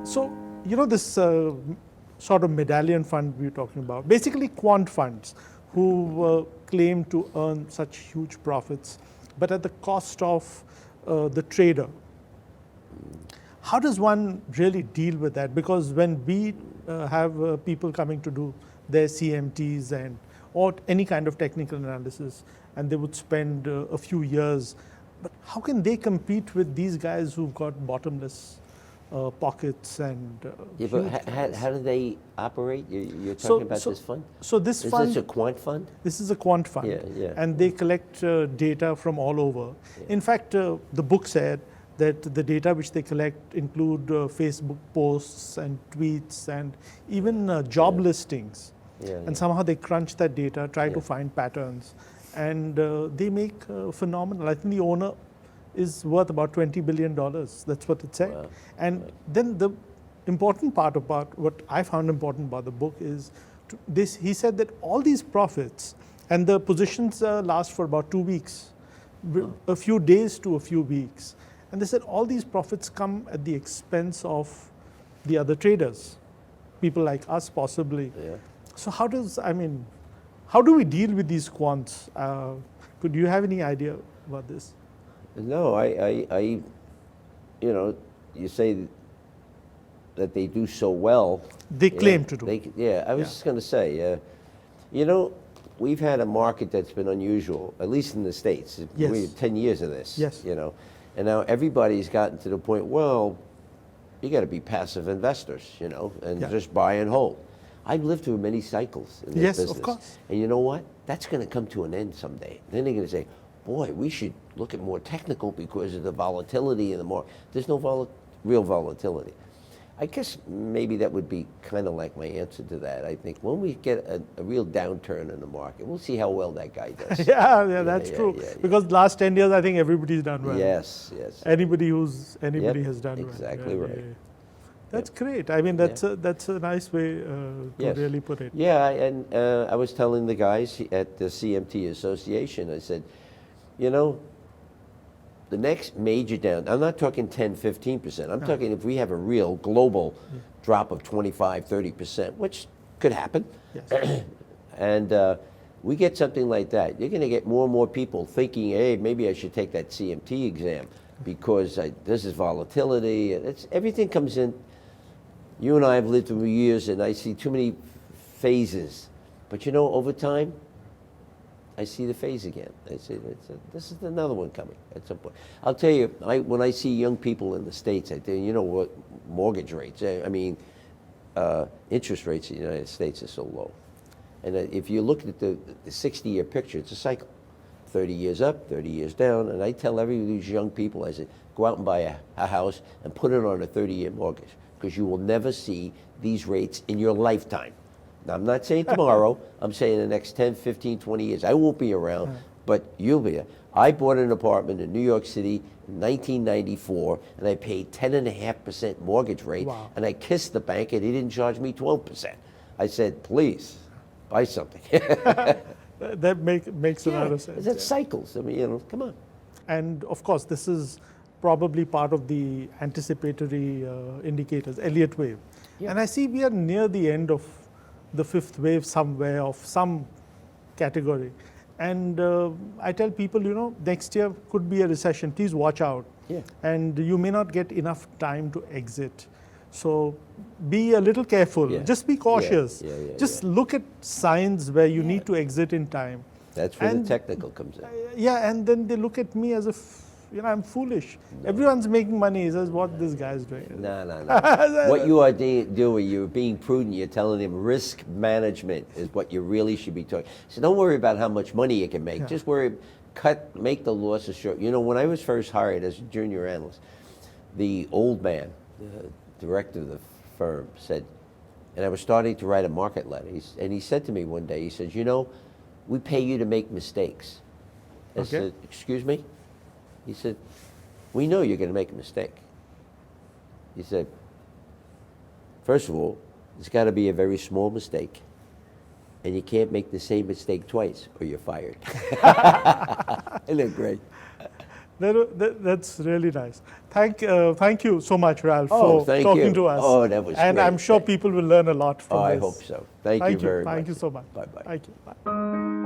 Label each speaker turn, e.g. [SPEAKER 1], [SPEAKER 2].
[SPEAKER 1] So, this sort of medallion fund we were talking about, basically quant funds who claim to earn such huge profits, but at the cost of the trader. How does one really deal with that? Because when we have people coming to do their CMTs or any kind of technical analysis, and they would spend a few years, but how can they compete with these guys who've got bottomless pockets and
[SPEAKER 2] Yeah, but how do they operate? You're talking about this fund?
[SPEAKER 1] So this
[SPEAKER 2] Is
[SPEAKER 1] fund,
[SPEAKER 2] this a quant fund?
[SPEAKER 1] this is a quant fund,
[SPEAKER 2] Yeah.
[SPEAKER 1] and they collect data from all over.
[SPEAKER 2] Yeah.
[SPEAKER 1] In fact, the book said that the data which they collect include Facebook posts and tweets and even job listings. And somehow they crunch that data, try to find patterns, and they make phenomenal. I think the owner is worth about $20 billion. That's what it said.
[SPEAKER 2] Wow.
[SPEAKER 1] And then the important part about what I found important about the book is this. He said that all these profits and the positions last for about 2 weeks, a few days to a few weeks. And they said all these profits come at the expense of the other traders, people like us possibly.
[SPEAKER 2] Yeah.
[SPEAKER 1] So how do we deal with these quants? Could you have any idea about this?
[SPEAKER 2] No, you say that they do so well.
[SPEAKER 1] They claim to do.
[SPEAKER 2] I was just going to say, we've had a market that's been unusual, at least in the States.
[SPEAKER 1] Yes.
[SPEAKER 2] We had 10 years of this.
[SPEAKER 1] Yes.
[SPEAKER 2] And now everybody's gotten to the point, well, you got to be passive investors, and just buy and hold. I've lived through many cycles in this business.
[SPEAKER 1] Of course.
[SPEAKER 2] And you know what? That's going to come to an end someday. Then they're going to say, boy, we should look at more technical because of the volatility in the market. There's no real volatility. I guess maybe that would be kind of like my answer to that. I think when we get a real downturn in the market, we'll see how well that guy does.
[SPEAKER 1] That's true.
[SPEAKER 2] Yeah.
[SPEAKER 1] Because last 10 years, I think everybody's done well.
[SPEAKER 2] Yes.
[SPEAKER 1] Anybody has done well.
[SPEAKER 2] Exactly right.
[SPEAKER 1] That's great. I mean, that's a nice way to really put it.
[SPEAKER 2] Yeah, and I was telling the guys at the CMT Association, I said, the next major down, I'm not talking 10, 15%. I'm talking if we have a real global drop of 25, 30%, which could happen.
[SPEAKER 1] Yes.
[SPEAKER 2] And we get something like that. You're going to get more and more people thinking, hey, maybe I should take that CMT exam because this is volatility. Everything comes in. You and I have lived through years, and I see too many phases. But over time, I see the phase again. I say, this is another one coming at some point. I'll tell you, when I see young people in the States, I think, what mortgage rates, interest rates in the United States are so low. And if you look at the 60-year picture, it's a cycle. 30 years up, 30 years down. And I tell every of these young people, I say, go out and buy a house and put it on a 30-year mortgage, because you will never see these rates in your lifetime. Now, I'm not saying tomorrow. I'm saying the next 10, 15, 20 years. I won't be around, but you'll be there. I bought an apartment in New York City in 1994, and I paid 10.5% mortgage rate, and I kissed the bank, and he didn't charge me 12%. I said, please, buy something.
[SPEAKER 1] That makes a lot of sense.
[SPEAKER 2] That's cycles. I mean, come on.
[SPEAKER 1] And of course, this is probably part of the anticipatory indicators, Elliott wave. Yeah. And I see we are near the end of the fifth wave somewhere of some category. And I tell people, next year could be a recession. Please watch out.
[SPEAKER 2] Yeah.
[SPEAKER 1] And you may not get enough time to exit. So be a little careful.
[SPEAKER 2] Yeah.
[SPEAKER 1] Just be cautious.
[SPEAKER 2] Just
[SPEAKER 1] look at signs where you need to exit in time.
[SPEAKER 2] That's where the technical comes in.
[SPEAKER 1] And then they look at me as if, I'm foolish. No. Everyone's making money. That's what this guy's doing.
[SPEAKER 2] No. What you are doing, you're being prudent. You're telling him risk management is what you really should be talking. So don't worry about how much money you can make. Yeah. Just make the losses short. When I was first hired as a junior analyst, the old man, the director of the firm, said, and I was starting to write a market letter, and he said to me one day, he says, we pay you to make mistakes. I said, excuse me? He said, we know you're going to make a mistake. He said, first of all, it's got to be a very small mistake, and you can't make the same mistake twice or you're fired. Isn't that great?
[SPEAKER 1] That's really nice. Thank you so much, Ralph,
[SPEAKER 2] Oh,
[SPEAKER 1] for
[SPEAKER 2] thank
[SPEAKER 1] talking
[SPEAKER 2] you.
[SPEAKER 1] to us.
[SPEAKER 2] Oh, that was
[SPEAKER 1] And
[SPEAKER 2] great.
[SPEAKER 1] I'm sure people will learn a lot from
[SPEAKER 2] Oh,
[SPEAKER 1] this.
[SPEAKER 2] I hope so. Thank you very much.
[SPEAKER 1] Thank you so much.
[SPEAKER 2] Bye-bye.
[SPEAKER 1] Thank you. Bye.